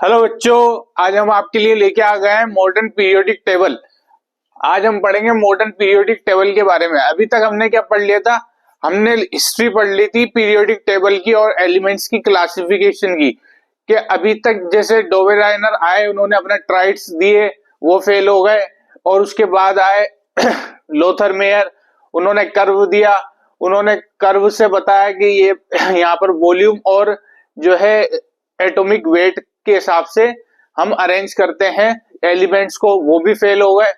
Hello बच्चों, आज हम आपके लिए लेके आ गए हैं मॉडर्न पीरियोडिक टेबल। आज हम पढ़ेंगे मॉडर्न पीरियोडिक टेबल के बारे में। अभी तक हमने क्या पढ़ लिया था? हमने हिस्ट्री पढ़ ली थी पीरियोडिक टेबल की और एलिमेंट्स की क्लासिफिकेशन की। कि अभी तक जैसे डोवेराइनर आए, उन्होंने अपने ट्राइड्स दिए, वो फेल हो गए। और उसके बाद आए लोथर मेयर, उन्होंने कर्व दिया। उन्होंने कर्व से बताया कि ये यहाँ पर वॉल्यूम और जो है एटॉमिक वेट के हिसाब से हम अरेंज करते हैं एलिमेंट्स को, वो भी फेल हो गए।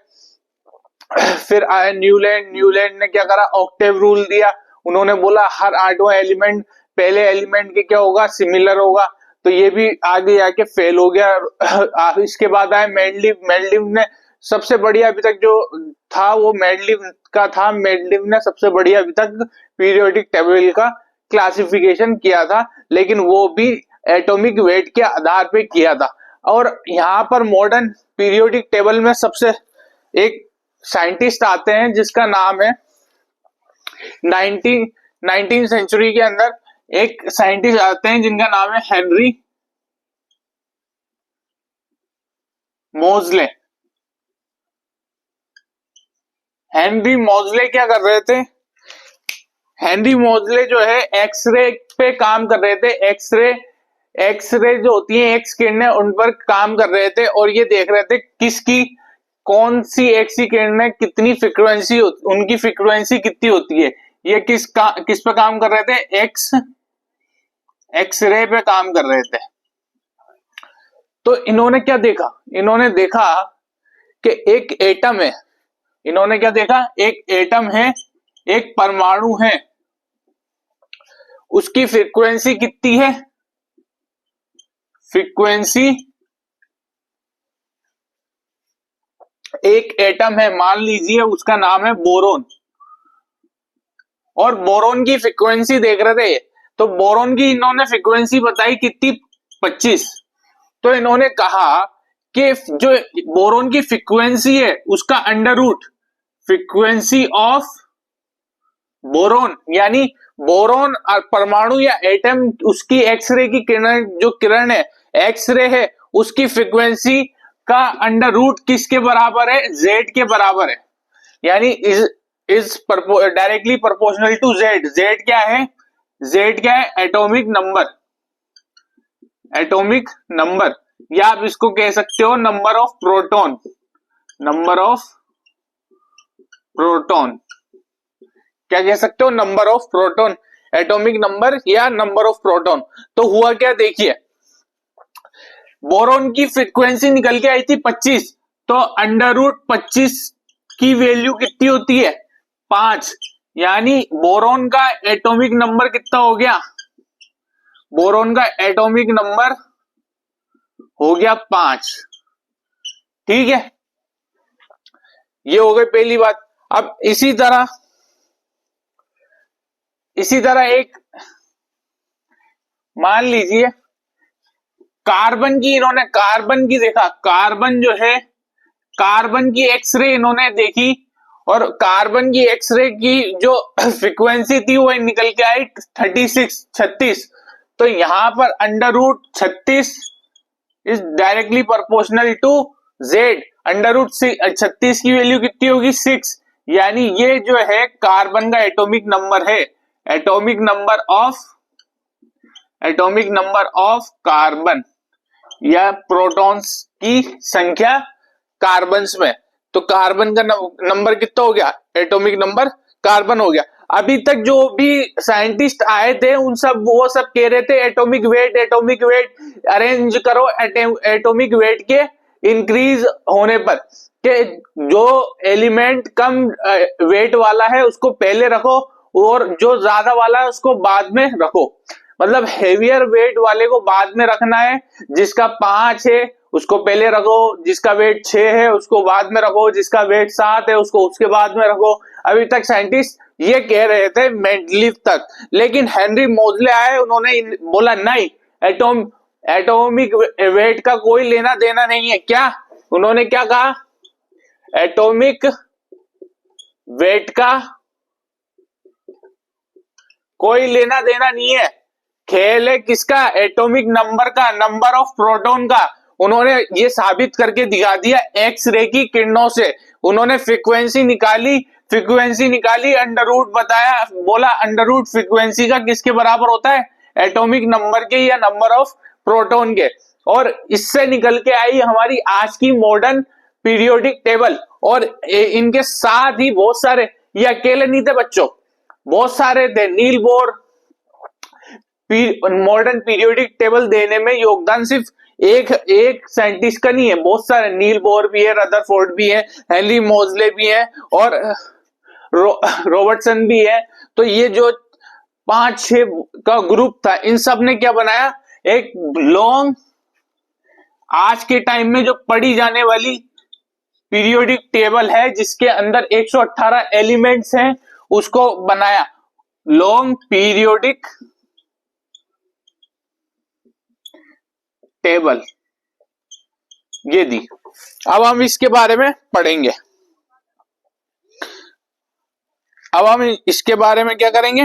फिर आया न्यूलैंड। न्यूलैंड ने क्या करा? ऑक्टेव रूल दिया। उन्होंने बोला हर आठवां एलिमेंट पहले एलिमेंट के क्या होगा? सिमिलर होगा। तो ये भी आगे आके फेल हो गया। इसके बाद आया मेंडलीव। मेंडलीव ने सबसे बढ़िया अभी तक जो था वो मेंडलीव का था। मेंडलीव ने सबसे बढ़िया अभी तक पीरियोडिक टेबल का क्लासिफिकेशन किया था, लेकिन वो भी एटॉमिक वेट के आधार पे किया था। और यहाँ पर मॉडर्न पीरियोडिक टेबल में सबसे एक साइंटिस्ट आते हैं जिसका नाम है 19वीं सेंचुरी के अंदर एक साइंटिस्ट आते हैं जिनका नाम है हेनरी मोजले। हेनरी मोजले क्या कर रहे थे? हेनरी मोजले जो है एक्सरे पे काम कर रहे थे। एक्सरे जो होती है, एक्स किरणें, उन पर काम कर रहे थे और ये देख रहे थे किसकी कौन सी एक्स किरणें कितनी फ्रीक्वेंसी, उनकी फ्रीक्वेंसी कितनी होती है। ये किस पे काम कर रहे थे? एक्सरे पे काम कर रहे थे। तो इन्होंने क्या देखा? इन्होंने देखा कि एक एटम है। इन्होंने क्या देखा? एक एटम है, एक परमाणु है, उसकी फ्रीक्वेंसी कितनी है? फ्रीक्वेंसी, एक एटम है, मान लीजिए उसका नाम है बोरोन, और बोरोन की फ्रीक्वेंसी देख रहे थे। तो बोरोन की इन्होंने फ्रीक्वेंसी बताई कितनी? 25। तो इन्होंने कहा कि जो बोरोन की फ्रीक्वेंसी है उसका under root frequency of boron, यानी बोरोन परमाणु या एटम, उसकी एक्सरे की किरण, जो किरण है, एक्सरे है, उसकी फ्रीक्वेंसी का अंडर रूट किसके बराबर है? जेड के बराबर है। यानी is directly proportional to Z. Z क्या है? जेड क्या है? Atomic number. एटॉमिक नंबर, या आप इसको कह सकते हो number of proton. Number of proton, क्या कह सकते हो? Number of proton, atomic number या नंबर ऑफ प्रोटॉन। तो हुआ क्या? देखिए, बोरोन की फ्रीक्वेंसी निकल के आई थी 25। तो अंडर रूट 25 की वैल्यू कितनी होती है? 5। यानी बोरोन का एटॉमिक नंबर कितना हो गया? बोरोन का एटॉमिक नंबर हो गया 5। ठीक है, ये हो गई पहली बात। अब इसी तरह एक मान लीजिए कार्बन की, इन्होंने कार्बन की देखा। कार्बन जो है, कार्बन की एक्सरे इन्होंने देखी और कार्बन की एक्सरे की जो फ्रीक्वेंसी थी वो निकल के आई 36। तो यहां पर under root 36 is directly proportional to Z. Under root 36 की वैल्यू कितनी होगी? 6। यानी ये जो है कार्बन का एटॉमिक नंबर है। एटॉमिक नंबर ऑफ कार्बन या प्रोटॉन्स की संख्या कार्बन्स में। तो कार्बन का नंबर कितना हो गया? एटॉमिक नंबर कार्बन हो गया। अभी तक जो भी साइंटिस्ट आए थे वो सब कह रहे थे एटॉमिक वेट अरेंज करो एटॉमिक वेट के इंक्रीज होने पर, कि जो एलिमेंट कम वेट वाला है उसको पहले रखो और जो ज्यादा वाला है उसको बाद में रखो। मतलब हेवियर वेट वाले को बाद में रखना है, जिसका 5 है उसको पहले रखो, जिसका वेट 6 है उसको बाद में रखो, जिसका वेट 7 है उसको उसके बाद में रखो। अभी तक साइंटिस्ट ये कह रहे थे मेंडलीव तक, लेकिन हेनरी मोजले आए, उन्होंने बोला नहीं, एटॉमिक वेट का कोई लेना देना नहीं है। क्या उन्होंने क्या कहा? एटॉमिक वेट का कोई लेना देना नहीं है, खेल है किसका, एटॉमिक नंबर का, नंबर ऑफ प्रोटॉन का। उन्होंने ये साबित करके दिखा दिया एक्स रे की किरणों से। उन्होंने फ्रीक्वेंसी निकाली, अंडर रूट बताया, बोला अंडर रूट फ्रीक्वेंसी का किसके बराबर होता है, एटॉमिक नंबर के या नंबर ऑफ प्रोटॉन के। और इससे निकल के आई हमारी आज की मॉडर्न पीरियोडिक टेबल। और इनके साथ ही बहुत सारे, ये अकेले नहीं थे बच्चों, बहुत सारे थे। Niels Bohr modern periodic table देने में योगदान सिर्फ एक साइंटिस्ट का नहीं है, बहुत सारे, नील बोर भी है, रदरफोर्ड भी है, हेनरी मोजले भी है, और रॉबर्टसन भी है। तो ये जो 5-6 का ग्रुप था, इन सब ने क्या बनाया, एक लॉन्ग, आज के टाइम में जो पढ़ी जाने वाली पीरियोडिक टेबल है, जिसके अंदर 118 एलिमेंट्स हैं, उसको बनाया लॉन्ग पीरियोडिक टेबल, ये दी। अब हम इसके बारे में पढ़ेंगे। अब हम इसके बारे में क्या करेंगे,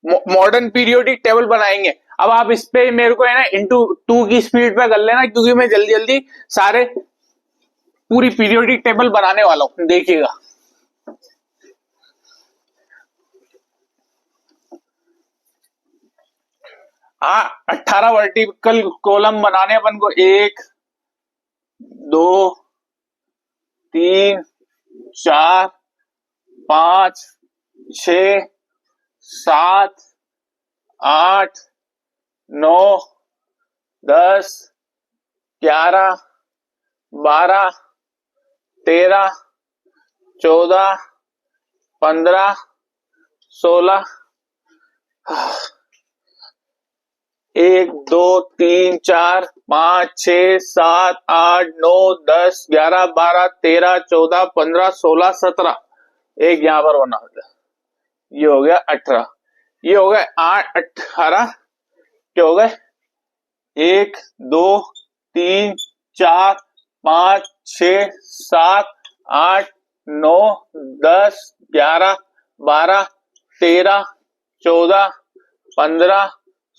मॉडर्न पीरियोडिक टेबल बनाएंगे। अब आप इस पे मेरे को है ना ×2 की स्पीड पे कर लेना, क्योंकि मैं जल्दी जल्दी सारे पूरी पीरियोडिक टेबल बनाने वाला हूं, देखिएगा। हाँ, 18 वर्टिकल कॉलम बनाने अपन को, 1 2 3 4 5 6 7 8 9 10 11 12 13 14 15 16 1 2 3 4 5 6 7 8 9 10 11 12 13 14 15 16 17, एक यहां पर बना होता है, ये हो गया 18, ये हो गए 8 18, क्या हो गए 1 2 3 4 5 6 7 8 9 10 11 12 13 14 15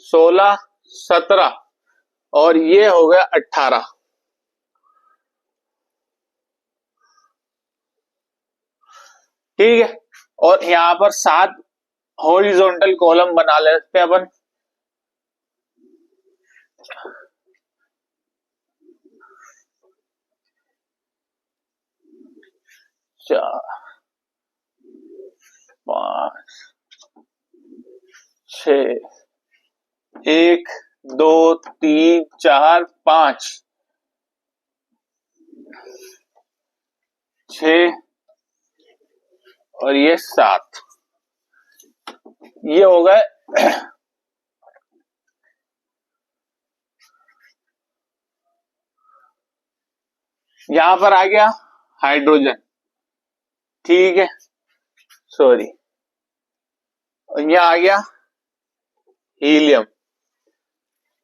16 17, और ये हो गया 18। ठीक है, और यहां पर 7 हॉरिजॉन्टल कॉलम बना लेते हैं अपन। चार 5 6 1 2 3 4 5 6 और ये 7, ये हो गए। यहां पर आ गया हाइड्रोजन, ठीक है, सॉरी, और यहां आ गया हीलियम।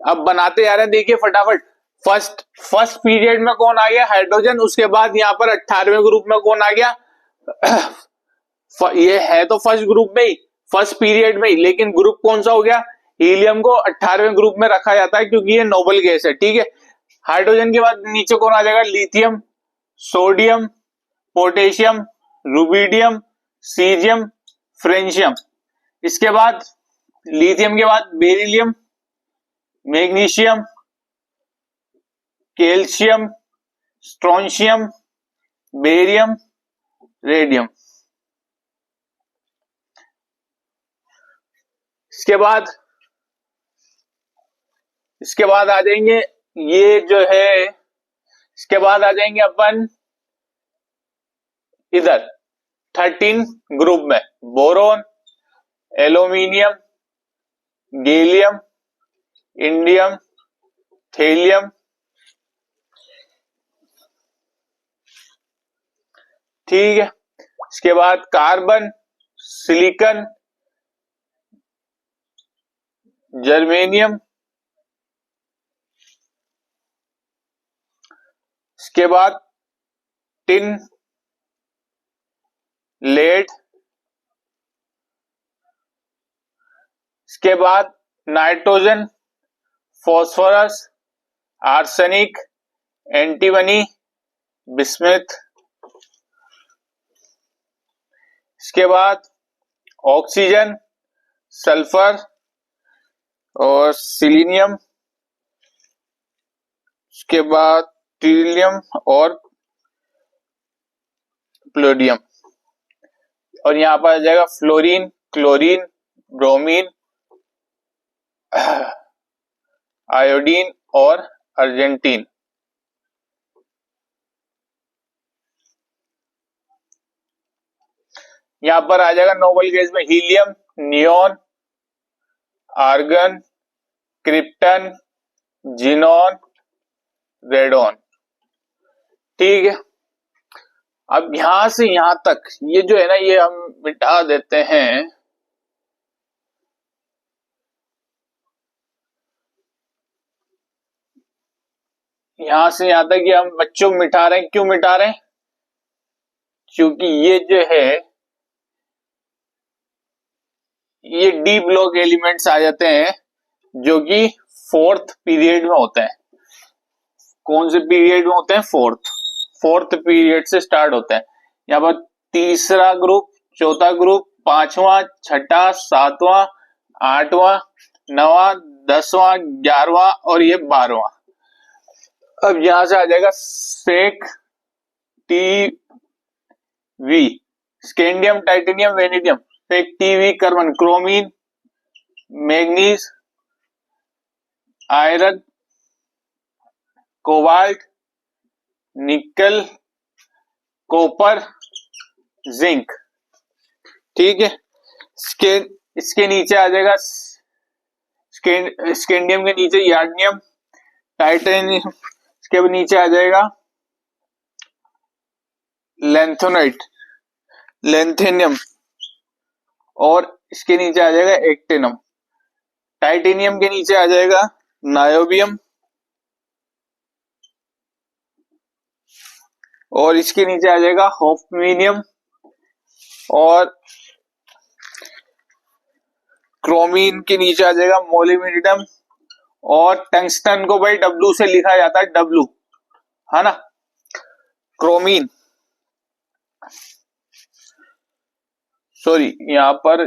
अब बनाते जा रहे हैं, देखिए फटाफट। फर्स्ट पीरियड में कौन आ गया, हाइड्रोजन। उसके बाद यहाँ पर 18वें ग्रुप में कौन आ गया, ये है तो फर्स्ट ग्रुप में ही, फर्स्ट पीरियड में ही, लेकिन ग्रुप कौन सा हो गया, हीलियम को 18वें ग्रुप में रखा जाता है, क्योंकि ये नोबल गैस है। ठीक है, हाइड्रोजन के बाद नीचे कौन आ जाएगा, lithium, sodium, potassium, rubidium, caesium, francium. इसके बाद लिथियम के बाद beryllium, magnesium, calcium, strontium, barium, radium. इसके बाद आ जाएंगे, ये जो है, इसके बाद आ जाएंगे अपन इधर 13 ग्रुप में, boron, aluminium, gallium, indium, thallium, ठीक है। इसके बाद कार्बन, सिलिकॉन, जर्मेनियम, इसके बाद टिन, लेड, इसके बाद nitrogen, phosphorus, arsenic, antimony, bismuth. इसके बाद ऑक्सीजन, सल्फर और सिलीनियम। इसके बाद टीरियम और प्लोडियम। और यहाँ पर आ जाएगा फ्लोरीन, क्लोरीन, ब्रोमीन, आयोडीन और अर्जेंटीन। यहाँ पर आ जाएगा नोबल गैस में helium, neon, argon, krypton, xenon, radon. ठीक है, अब यहां से यहां तक ये जो है ना, ये हम मिटा देते हैं। यहां से यहां तक ये हम बच्चों मिटा रहे हैं। क्यों मिटा रहे हैं? क्योंकि ये जो है ये डी ब्लॉक एलिमेंट्स आ जाते हैं जो कि फोर्थ पीरियड में होते हैं। कौन से पीरियड में होते हैं? फोर्थ पीरियड से स्टार्ट होते हैं। यहाँ पर तीसरा ग्रुप, चौथा ग्रुप, पांचवा, छठा, सातवां, आठवां, नवा, 10वां, 11वां और ये 12वां। अब यहां से आ जाएगा सेक, टी, वी, स्कैंडियम, टाइटेनियम, वेनेडियम, सेक, टी, वी, carbon, chromium, manganese, iron, cobalt, nickel, copper, zinc. ठीक है, इसके नीचे आ जाएगा स्कैंडियम के नीचे याडनियम, टाइटेनियम, इसके नीचे आ जाएगा लेंथोनाइट, लेंथेनियम और इसके नीचे आ जाएगा एक्टिनम। टाइटेनियम के नीचे आ जाएगा नायोबियम और इसके नीचे आ जाएगा होफ्मीनियम और क्रोमीन के नीचे आ जाएगा मोलिब्डेनम और टंगस्टन को भाई डब्लू से लिखा जाता है, डब्लू, है ना, क्रोमीन। सॉरी, यहां पर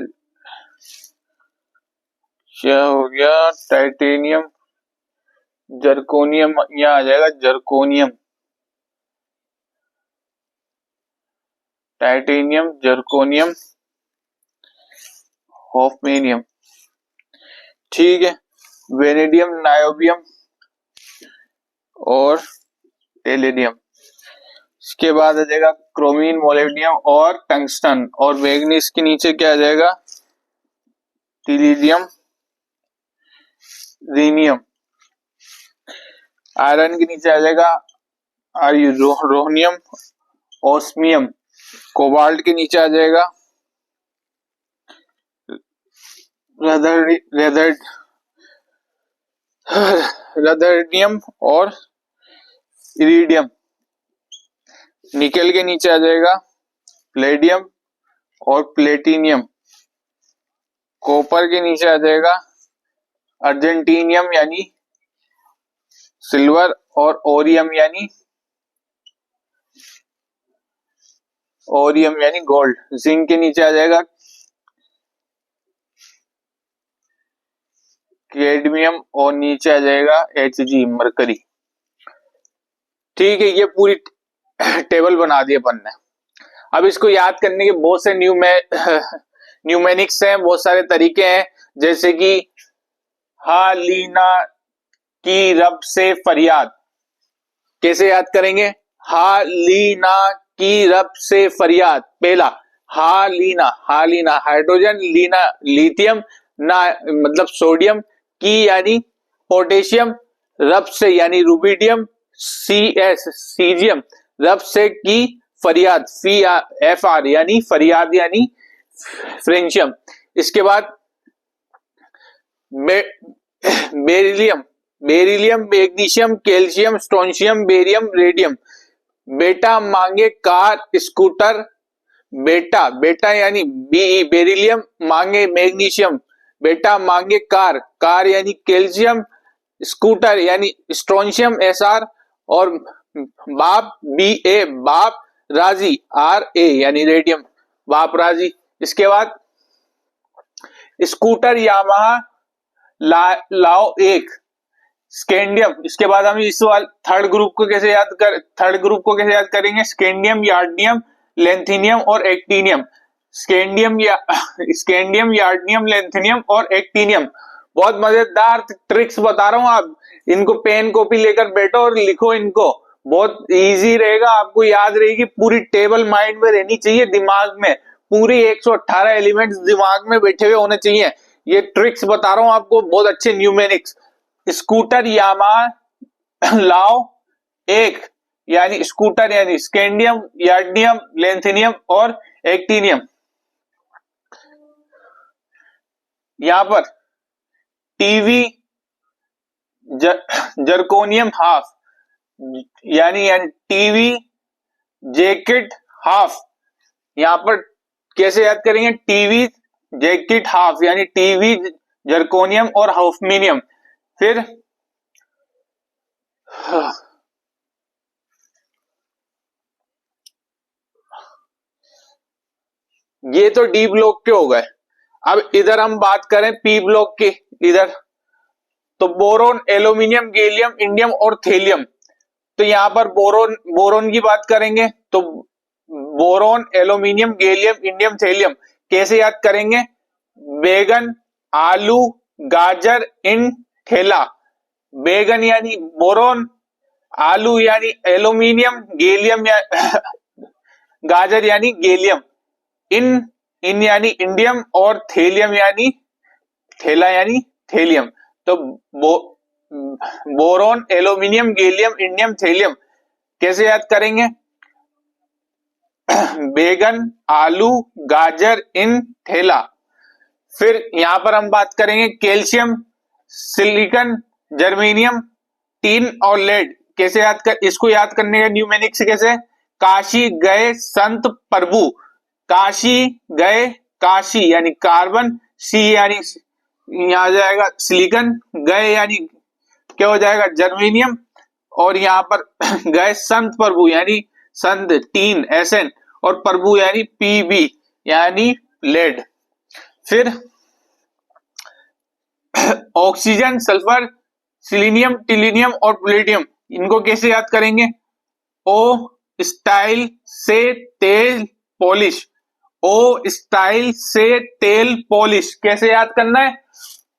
क्या हो गया, टाइटेनियम, जर्कोनियम, यहां आ जाएगा जर्कोनियम, टाइटेनियम, जर्कोनियम, होफ्मीनियम। ठीक है, वेनेडियम, नायोबियम और टेलेडियम। इसके बाद आ जाएगा क्रोमीन, मोलिब्डेनम और टंगस्टन और मैग्नीज के नीचे क्या आ जाएगा, टीरिडियम, रीनियम। आयरन के नीचे आ जाएगा रोहनियम, ओस्मियम। कोबाल्ट के नीचे आ जाएगा रदर्नियम और इरिडियम। निकेल के नीचे आ जाएगा प्लेडियम और प्लेटिनियम। कॉपर के नीचे आ जाएगा अर्जेंटीनियम यानी सिल्वर और ओरियम यानी गोल्ड। जिंक के नीचे आ जाएगा कैडमियम और नीचे आ जाएगा Hg, मरकरी। ठीक है, ये पूरी टेबल बना दी अपन ने। अब इसको याद करने के बहुत से न्यूमेनिक्स हैं, बहुत सारे तरीके हैं, जैसे कि हालीना की रब से फरियाद। कैसे याद करेंगे? हालीना की रब से फरियाद। पहला हालीना, हालीना हाइड्रोजन, लीना लिथियम, ना मतलब सोडियम, की यानी पोटेशियम, रब से यानी रुबिडियम, CS सीजियम, रब से की फरियाद, FR यानी फरियाद यानी फ्रेंशियम। इसके बाद beryllium, magnesium, calcium, strontium, barium, radium. बेटा मांगे कार, स्कूटर, बेटा यानी BE बेरिलियम, मांगे मैग्नीशियम, बेटा मांगे कार, कार यानी कैल्शियम, स्कूटर यानी स्ट्रोंशियम एसआर, और बाप BA बाप, राजी RA यानी रेडियम, बाप राजी। इसके बाद स्कूटर यामाहा लाओ एक, स्कैंडियम। इसके बाद हम इस सवाल थर्ड ग्रुप को कैसे याद करेंगे, स्कैंडियम, यार्डनियम, लेंथिनियम और एक्टिनियम। स्कैंडियम, यार्डनियम, लेंथिनियम और एक्टिनियम। बहुत मजेदार ट्रिक्स बता रहा हूं, आप इनको पेन कॉपी लेकर बैठो और लिखो इनको, बहुत इजी रहेगा, आपको याद रहेगी। पूरी टेबल माइंड में रहनी चाहिए, दिमाग में पूरी 118 एलिमेंट्स दिमाग में बैठे हुए होने चाहिए। ये ट्रिक्स बता रहा हूं आपको, बहुत अच्छे न्यूमेरिक्स। स्कूटर यामाहा लाओ एक यानी स्कूटर यानी स्कैंडियम, यार्डनियम, लेंथिनियम और एक्टिनियम। यहां पर टीवी जर्कोनियम हाफ यानी टीवी जैकेट हाफ। यहां पर कैसे याद करेंगे, टीवी जैकेट हाफ यानी टीवी जर्कोनियम और हाफमीनियम। फिर ये तो डी ब्लॉक के हो गए। अब इधर हम बात करें पी ब्लॉक की, इधर तो बोरोन, एल्यूमिनियम, गैलियम, इंडियम और थेलियम। तो यहां पर बोरोन की बात करेंगे तो boron, aluminium, gallium, indium, thallium कैसे याद करेंगे, बैगन, आलू, गाजर, इन, ठेला। बैगन यानी बोरोन, आलू यानी एल्यूमिनियम, गैलियम या गाजर यानी गैलियम, इन यानी इंडियम और थेलियम यानी ठेला यानी थेलियम। तो boron, aluminium, gallium, indium, thallium कैसे याद करेंगे, बैगन, आलू, गाजर, इन, ठेला। फिर यहां पर हम बात करेंगे कैल्शियम, सिलिकॉन, जर्मेनियम, टीन और लेड। कैसे इसको याद करने का न्यूमेरिक्स कैसे, काशी गए संत प्रभु, काशी गए, काशी यानी कार्बन, सी यानी यहां जाएगा सिलिकॉन, गए यानी क्या हो जाएगा जर्मेनियम, और यहां पर गए संत प्रभु यानी संत, टीन SN, और प्रभु यानी PB यानी लेड। फिर ऑक्सीजन, सल्फर, सिलीनियम, टिलीनियम और प्लेटियम, इनको कैसे याद करेंगे, ओ स्टाइल से तेल पॉलिश, ओ स्टाइल से तेल पॉलिश कैसे याद करना है,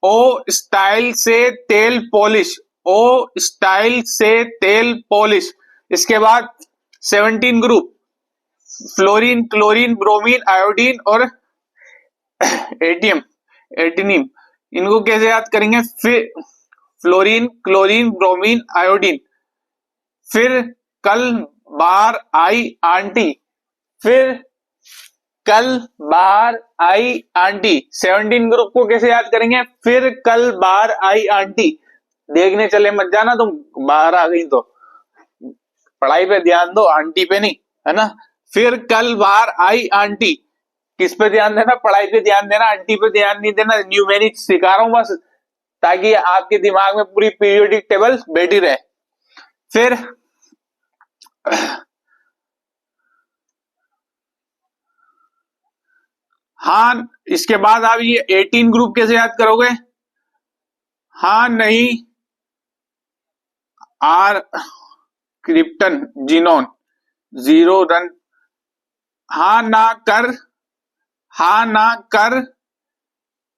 ओ स्टाइल से तेल पॉलिश, ओ स्टाइल से तेल पॉलिश। इसके बाद 17 group, fluorine, chlorine, bromine, iodine और एटिनियम, इनको कैसे याद करेंगे, फिर फ्लोरीन, क्लोरीन, ब्रोमीन, आयोडीन। फिर कल बाहर आई आंटी, फिर कल बाहर आई आंटी, 17 ग्रुप को कैसे याद करेंगे, फिर कल बाहर आई आंटी। देखने चले मत जाना तुम, बाहर आ गई तो पढ़ाई पे ध्यान दो, आंटी पे नहीं, है ना। फिर कल बाहर आई आंटी, किस पे ध्यान देना, पढ़ाई पे ध्यान देना, आंटी पे ध्यान नहीं देना। न्यूमेरिक्स सिखा रहा हूं बस, ताकि आपके दिमाग में पूरी पीरियोडिक टेबल बैठी रहे। फिर हाँ, इसके बाद आप ये 18 ग्रुप कैसे याद करोगे, हाँ नहीं, आर, क्रिप्टन, जीनोन, 0 रन, हाँ ना कर, हाँ ना कर,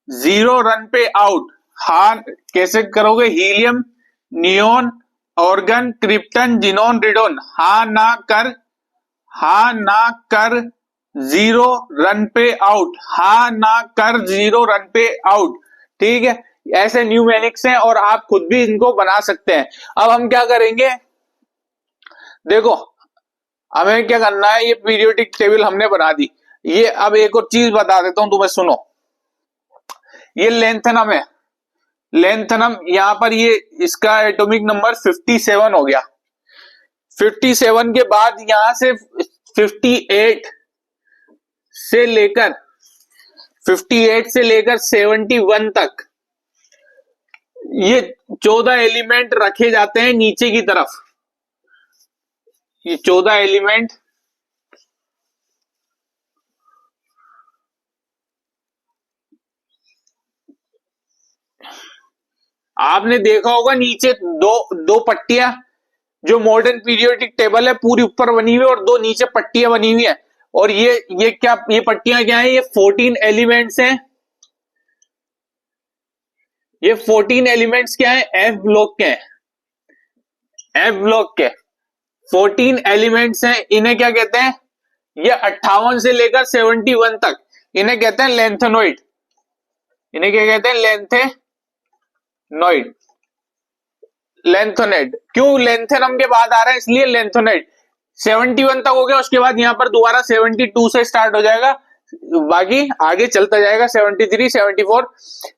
0 रन पे आउट। हाँ कैसे करोगे, helium, neon, argon, krypton, xenon, radon, हाँ ना कर, हाँ ना कर, 0 रन पे आउट, हाँ ना कर, 0 रन पे आउट। ठीक है, ऐसे न्यूमेरिक्स हैं और आप खुद भी इनको बना सकते हैं। अब हम क्या करेंगे, देखो हमें क्या करना है, ये पीरियोडिक टेबल हमने बना दी, ये अब एक और चीज बता देता हूं तुम्हें, सुनो। ये लेंथनम है, लेंथनम, यहां पर ये इसका एटॉमिक नंबर 57 हो गया। 57 के बाद यहां से 58 से लेकर 58 से लेकर 71 तक ये 14 एलिमेंट रखे जाते हैं नीचे की तरफ। ये 14 एलिमेंट आपने देखा होगा नीचे दो पट्टियां, जो मॉडर्न पीरियोडिक टेबल है पूरी ऊपर बनी हुई है और दो नीचे पट्टियां बनी हुई है। और ये क्या, ये पट्टियां क्या है? ये 14 एलिमेंट्स हैं। ये 14 एलिमेंट्स क्या है? एफ ब्लॉक के हैं। एफ ब्लॉक के 14 एलिमेंट्स हैं। इन्हें क्या कहते हैं? ये 58 से लेकर 71 तक इन्हें कहते हैं लेंथेनॉइड। इन्हें क्या कहते हैं? लेंथेनॉइड। लेंथेनॉइड क्यों लेंथेनम के बाद आ रहा है? इसलिए लेंथेनॉइड। 71 तक हो गया, उसके बाद यहां पर दोबारा 72 से स्टार्ट हो जाएगा, बाकी आगे चलता जाएगा 73, 74।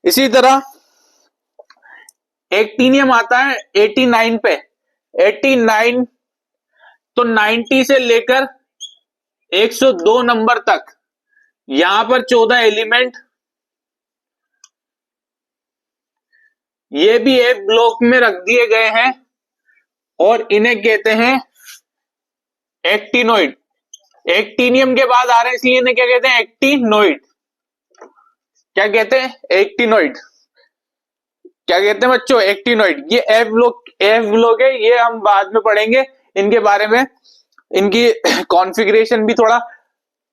इसी तरह एक्टिनियम आता है 89 पे। 89 तो 90 से लेकर 102 नंबर तक यहां पर 14 एलिमेंट, ये भी एक ब्लॉक में रख दिए गए हैं और इन्हें कहते हैं एक्टिनोइड। एक्टिनियम के बाद आ रहे हैं इसलिए इन्हें क्या कहते हैं? एक्टिनोइड। क्या कहते हैं? एक्टिनोइड। क्या कहते हैं बच्चों? एक्टिनोइड। ये एफ ब्लॉक है, ये हम बाद में पढ़ेंगे इनके बारे में। इनकी कॉन्फ़िगरेशन भी थोड़ा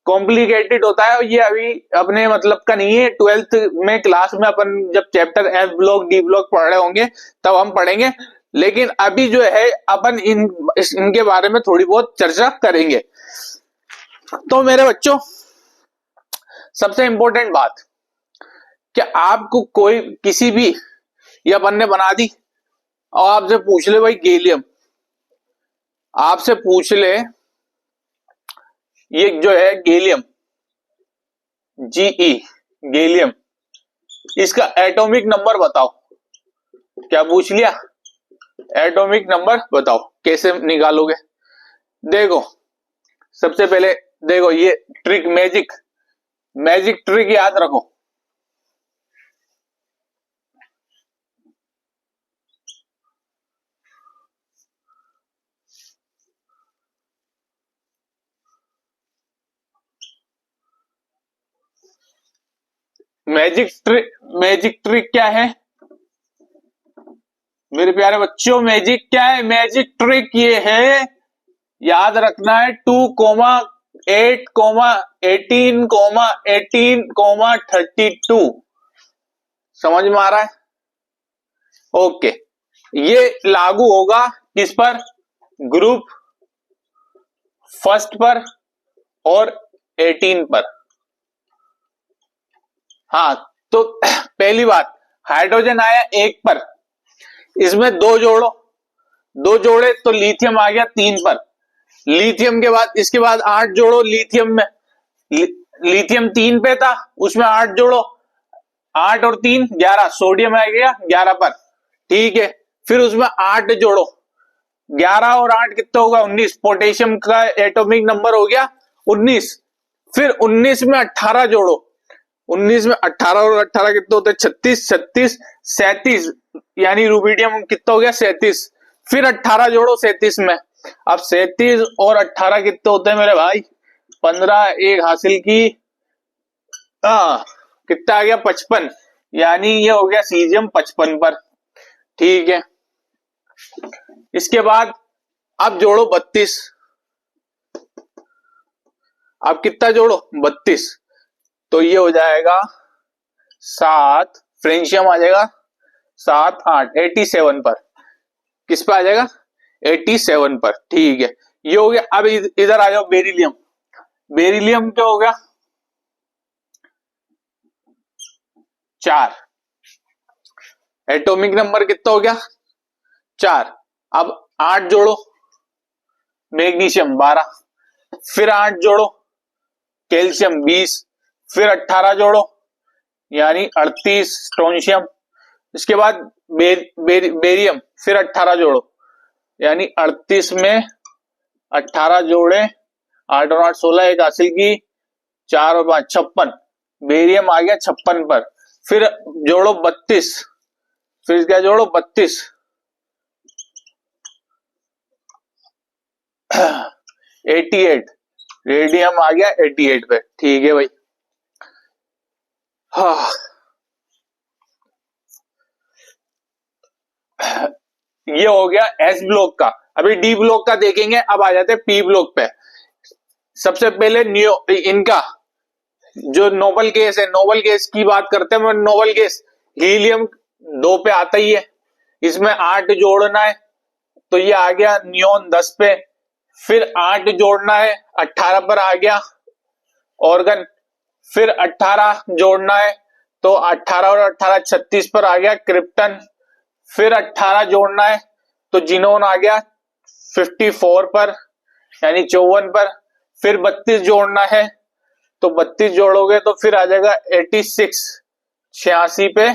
कॉम्प्लिकेटेड होता है, ये अभी अपने मतलब का नहीं है। 12th में क्लास में अपन जब chapter F block D block पढ़ रहे होंगे तब हम पढ़ेंगे, लेकिन अभी जो है अपन इनके बारे में थोड़ी बहुत चर्चा करेंगे। तो मेरे बच्चों, सबसे इंपॉर्टेंट बात कि आपको कोई किसी भी, ये अपन ने बना दी और आपसे पूछ ले भाई गैलियम, आपसे पूछ ले ये जो है गैलियम, जीई गैलियम, इसका एटॉमिक नंबर बताओ। क्या पूछ लिया? एटॉमिक नंबर बताओ। कैसे निकालोगे? देखो, सबसे पहले देखो ये ट्रिक, मैजिक ट्रिक याद रखो। मैजिक ट्रिक क्या है मेरे प्यारे बच्चों? मैजिक क्या है? मैजिक ट्रिक ये है, याद रखना है 2,8,18,18,32। समझ में आ रहा है? ओके, ये लागू होगा किस पर? ग्रुप फर्स्ट पर और 18 पर। हाँ, तो पहली बात, हाइड्रोजन आया एक पर, इसमें दो जोड़े तो लिथियम आ गया 3 पर। लिथियम के बाद इसके बाद 8 जोड़ो लिथियम में, लिथियम 3 पे था, उसमें 8 जोड़ो, 8 और 3 11, सोडियम आ गया 11 पर। ठीक है, फिर उसमें 8 जोड़ो, 11 और 8 कितना होगा? 19। पोटेशियम का एटॉमिक नंबर हो गया 19। फिर 19 में 18 जोड़ो, 19 में 18 और 18 कितना होता है? 36, 36, 37, यानी रूबिडियम कितना हो गया? 37। फिर 18 जोड़ो 37 में, अब 37 और 18 कितने होते हैं मेरे भाई? 15, एक हासिल की, कितना आ गया? 55, यानी ये हो गया सीजियम 55 पर। ठीक है, इसके बाद अब जोड़ो 32, अब कितना जोड़ो? 32, तो ये हो जाएगा 7, फ्रेंशियम आ जाएगा 7, 8, 87 पर। किस पे आ जाएगा? 87 पर। ठीक है, ये हो गया। अब इधर आ जाओ बेरिलियम। बेरिलियम क्या हो गया? 4, एटॉमिक नंबर कितना हो गया? 4। अब 8 जोड़ो, मैग्नीशियम 12, फिर 8 जोड़ो, कैल्शियम 20, फिर 18 जोड़ो, यानी 38, स्ट्रोंशियम। इसके बाद बेरियम, फिर 18 जोड़ो, यानी 38 में 18 जोड़े, 8 और 8 16, एक हासिल की, 4 और 5 56, बेरियम आ गया 56 पर, फिर जोड़ो 32, फिर क्या जोड़ो 32, 88, रेडियम आ गया 88 पे। ठीक है भाई। हाँ, ये हो गया एस ब्लॉक का। अभी डी ब्लॉक का देखेंगे। अब आ जाते हैं पी ब्लॉक पे। सबसे पहले इनका जो नोबल गैस है, नोबल गैस की बात करते हैं। नोबल गैस हीलियम 2 पे आता ही है, इसमें 8 जोड़ना है, तो ये आ गया नियोन 10 पे। फिर 8 जोड़ना है, 18 पर आ गया ऑर्गन। फिर 18 जोड़ना है, तो 18 और 18 36 पर आ गया क्रिप्टन। फिर 18 जोड़ना है, तो जिनोन आ गया 54 पर, यानी 54 पर। फिर 32 जोड़ना है, तो 32 जोड़ोगे तो फिर आ जाएगा 86, 86 पे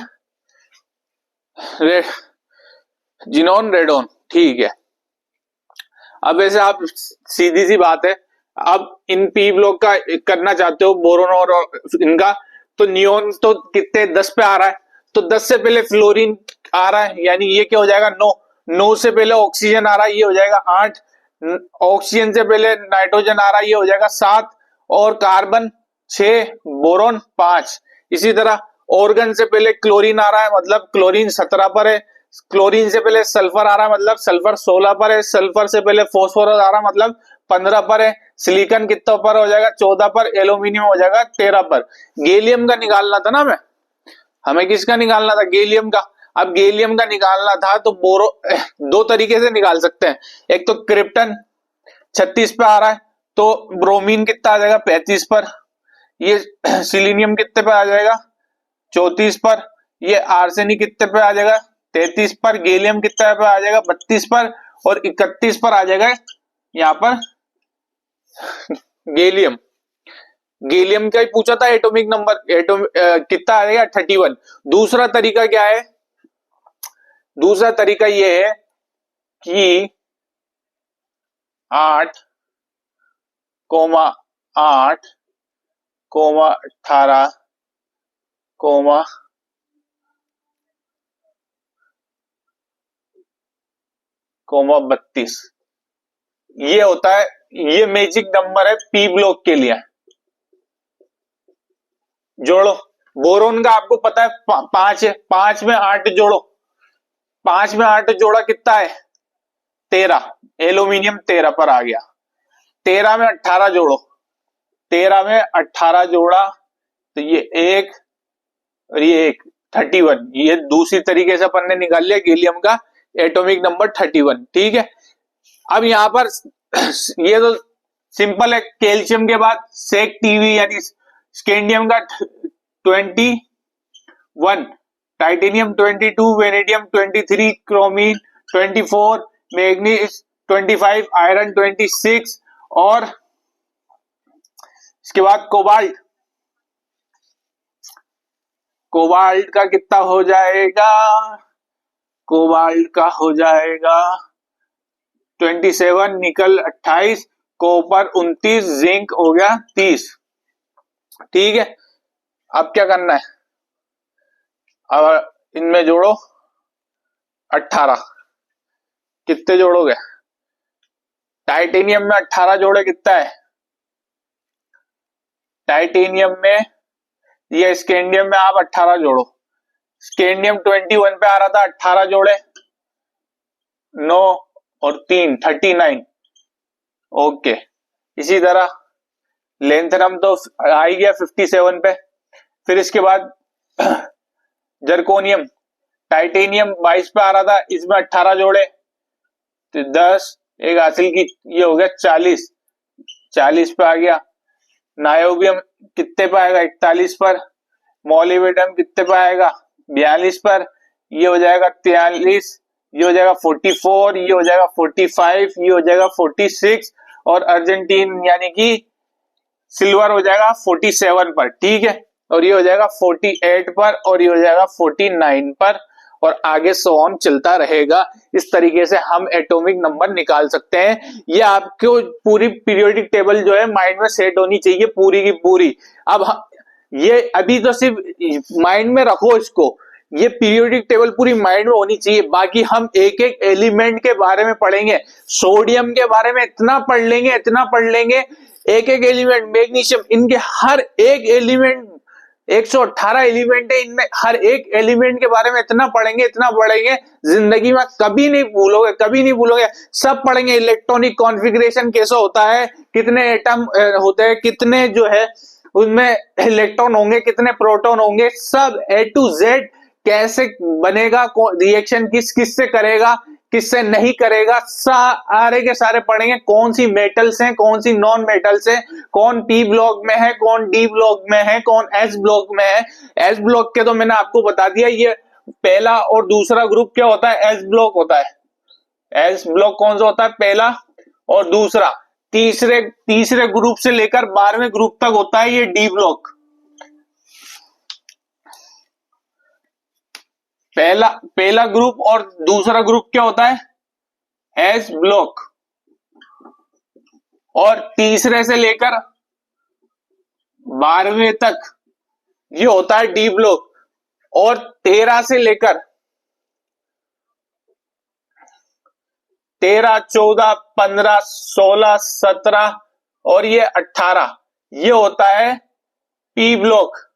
जिनोन रेडोन। ठीक है। अब ऐसे आप सीधी सी बात है, अब इन पी ब्लॉक का करना चाहते हो बोरोन और इनका, तो नियोन तो कितने 10 पे आ रहा है, तो 10 से पहले फ्लोरीन आ रहा है, यानी ये क्या हो जाएगा 9, 9 से पहले ऑक्सीजन आ रहा है, ये हो जाएगा 8, ऑक्सीजन से पहले नाइट्रोजन आ रहा है, ये हो जाएगा 7, और कार्बन 6, बोरोन 5। इसी तरह ऑर्गन से पहले क्लोरीन आ रहा है, मतलब क्लोरीन 17 पर है। क्लोरीन से पहले सल्फर आ रहा है, मतलब सल्फर 16 पर है। सल्फर से पहले फॉस्फोरस आ रहा है, मतलब 15 पर है। सिलिकॉन कितना पर हो जाएगा 14 पर। एल्यूमिनियम हो जाएगा 13 पर। गैलियम का निकालना था ना हमें किसका निकालना था, गैलियम का। अब गैलियम का निकालना था तो दो तरीके से निकाल सकते हैं। एक तो क्रिप्टन 36 पे आ रहा है, तो ब्रोमीन कितना आ जाएगा 35 पर। ये सिलीनियम कितने पे आ जाएगा 34 पर। ये आर्सेनिक कितने पे आ जाएगा 33 पर। गैलियम कितने पे आ जाएगा 32 पर, और 31 पर आ जाएगा यहाँ पर गैलियम। गैलियम का ही पूछा था एटॉमिक नंबर, कितना आ जाएगा 31। दूसरा तरीका क्या है, दूसरा तरीका ये है कि 8, 8, 18, 32, ये होता है, ये मैजिक नंबर है पी ब्लॉक के लिए। जोड़ो, बोरोन का आपको पता है 5 है, 5 में 8 जोड़ो, 5 में 8 जोड़ा कितना है 13। एल्यूमिनियम 13 पर आ गया। 13 में 18 जोड़ो, 13 में 18 जोड़ा, तो ये 1 और ये 1, 31। ये दूसरी तरीके से अपन ने निकाल लिया गैलियम का एटॉमिक नंबर 31। ठीक है। अब यहां पर ये तो सिंपल है। कैल्शियम के बाद सेक टीवी यानी स्कैंडियम का 21, टाइटेनियम 22, वेनेडियम 23, क्रोमीन 24, मैग्नीज 25, आयरन 26, और इसके बाद कोबाल्ट, कोबाल्ट का कितना हो जाएगा, कोबाल्ट का हो जाएगा 27, निकल 28, कॉपर 29, जिंक हो गया 30। ठीक है। अब क्या करना है, अब इनमें जोड़ो 18, कितने जोड़ोगे, टाइटेनियम में 18 जोड़े कितना है, टाइटेनियम में, ये स्कैंडियम में आप 18 जोड़ो। स्कैंडियम 21 पे आ रहा था, 18 जोड़े, 9 और 3 39। ओके। इसी तरह लेंथनम तो आ ही गया 57 पे। फिर इसके बाद जर्कोनियम, टाइटेनियम 22 पे आ रहा था, इसमें 18 जोड़े, तो 10, एक हासिल की, ये हो गया 40, 40 पे आ गया। नायोबियम कितने पे आएगा 41 पर। मोलिब्डेनम कितने पे आएगा 42 पर, ये हो जाएगा 43, ये हो जाएगा 44, ये हो जाएगा 45, ये हो जाएगा 46, और अर्जेंटीन यानी कि सिल्वर हो जाएगा 47 पर। ठीक है। और ये हो जाएगा 48 पर, और ये हो जाएगा 49 पर, और आगे सो ऑन चलता रहेगा। इस तरीके से हम एटॉमिक नंबर निकाल सकते हैं। ये आपको पूरी पीरियोडिक टेबल जो है माइंड में सेट होनी चाहिए पूरी की पूरी। अब ये अभी तो सिर्फ माइंड में रखो इसको, ये पीरियोडिक टेबल पूरी माइंड में होनी चाहिए। बाकी हम एक एक एलिमेंट के बारे में पढ़ेंगे, सोडियम के बारे में इतना पढ़ लेंगे, इतना पढ़ लेंगे, एक एक एलिमेंट, मैग्नीशियम, इनके हर एक एलिमेंट, 118 एलिमेंट है, इनमें हर एक एलिमेंट के बारे में इतना पढ़ेंगे, इतना पढ़ेंगे, जिंदगी में कभी नहीं भूलोगे, कभी नहीं भूलोगे। सब पढ़ेंगे, इलेक्ट्रॉनिक कॉन्फ़िगरेशन कैसा होता है, कितने एटम होते हैं, कितने जो है उनमें इलेक्ट्रॉन होंगे, कितने प्रोटॉन होंगे, सब A to Z कैसे बनेगा, रिएक्शन किस किस से करेगा, किससे नहीं करेगा, सारे के सारे पढ़ेंगे। कौन सी मेटल्स हैं, कौन सी नॉन मेटल्स हैं, कौन पी ब्लॉक में है, कौन डी ब्लॉक में है, कौन एस ब्लॉक में है। एस ब्लॉक के तो मैंने आपको बता दिया, ये पहला और दूसरा ग्रुप क्या होता है, एस ब्लॉक होता है। एस ब्लॉक कौन सा होता है, पहला और दूसरा। तीसरे ग्रुप से लेकर 12वें ग्रुप तक होता है ये डी ब्लॉक। पहला ग्रुप और दूसरा ग्रुप क्या होता है, एस ब्लॉक, और तीसरे से लेकर 12वें तक ये होता है डी ब्लॉक, और 13 से लेकर 13, 14, 15, 16, 17 और ये 18 ये होता है पी ब्लॉक।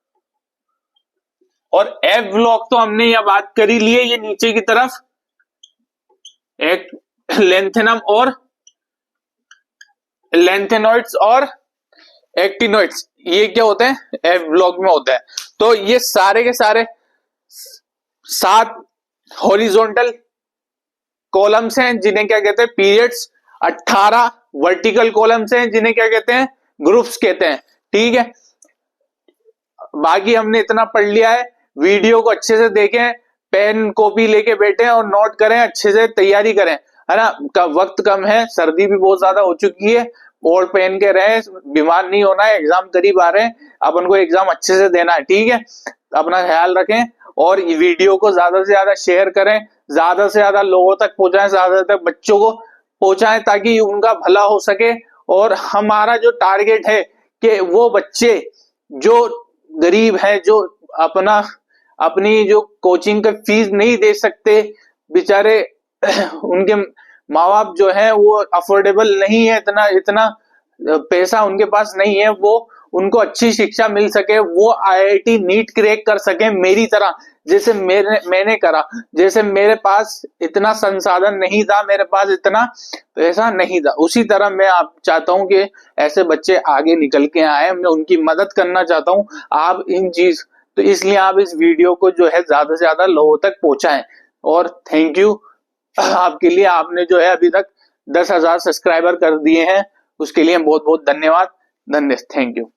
और एफ ब्लॉक तो हमने यह बात करी ली है, ये नीचे की तरफ एक लेंथेनम और लेंथेनॉइड्स और एक्टिनॉइड्स, ये क्या होते हैं, एफ ब्लॉक में होता है। तो ये सारे के सारे 7 हॉरिजॉन्टल कॉलम्स हैं जिन्हें क्या कहते हैं, पीरियड्स। 18 वर्टिकल कॉलम्स हैं जिन्हें क्या कहते हैं, ग्रुप्स कहते हैं। ठीक है, बाकी हमने इतना पढ़ लिया है। वीडियो को अच्छे से देखें, पेन कॉपी लेके बैठे और नोट करें, अच्छे से तैयारी करें, है ना। वक्त कम है, सर्दी भी बहुत ज्यादा हो चुकी है, और पहन के रहे, बीमार नहीं होना है, एग्जाम करीब आ रहे हैं, अपन को एग्जाम अच्छे से देना है। ठीक है, अपना ख्याल रखें और वीडियो को ज्यादा से ज्यादा शेयर करें, ज्यादा से ज्यादा लोगों तक पहुंचाएं, ज्यादा तक बच्चों को पहुंचाएं ताकि उनका भला हो सके। और हमारा जो टारगेट है कि वो बच्चे जो गरीब है, जो अपनी जो कोचिंग का फीस नहीं दे सकते बेचारे, उनके माँ बाप जो है वो अफोर्डेबल नहीं है, इतना पैसा उनके पास नहीं है, वो उनको अच्छी शिक्षा मिल सके, वो IIT नीट क्रैक कर सके मेरी तरह, जैसे मैंने करा। जैसे मेरे पास इतना संसाधन नहीं था, मेरे पास इतना पैसा नहीं था, उसी तरह मैं आप चाहता हूं कि ऐसे बच्चे आगे निकल के आए, मैं उनकी मदद करना चाहता हूं। आप इन चीज तो इसलिए आप इस वीडियो को जो है ज्यादा से ज्यादा लोगों तक पहुंचाएं। और थैंक यू आपके लिए, आपने जो है अभी तक 10,000 सब्सक्राइबर कर दिए हैं, उसके लिए बहुत बहुत धन्यवाद। Thank you.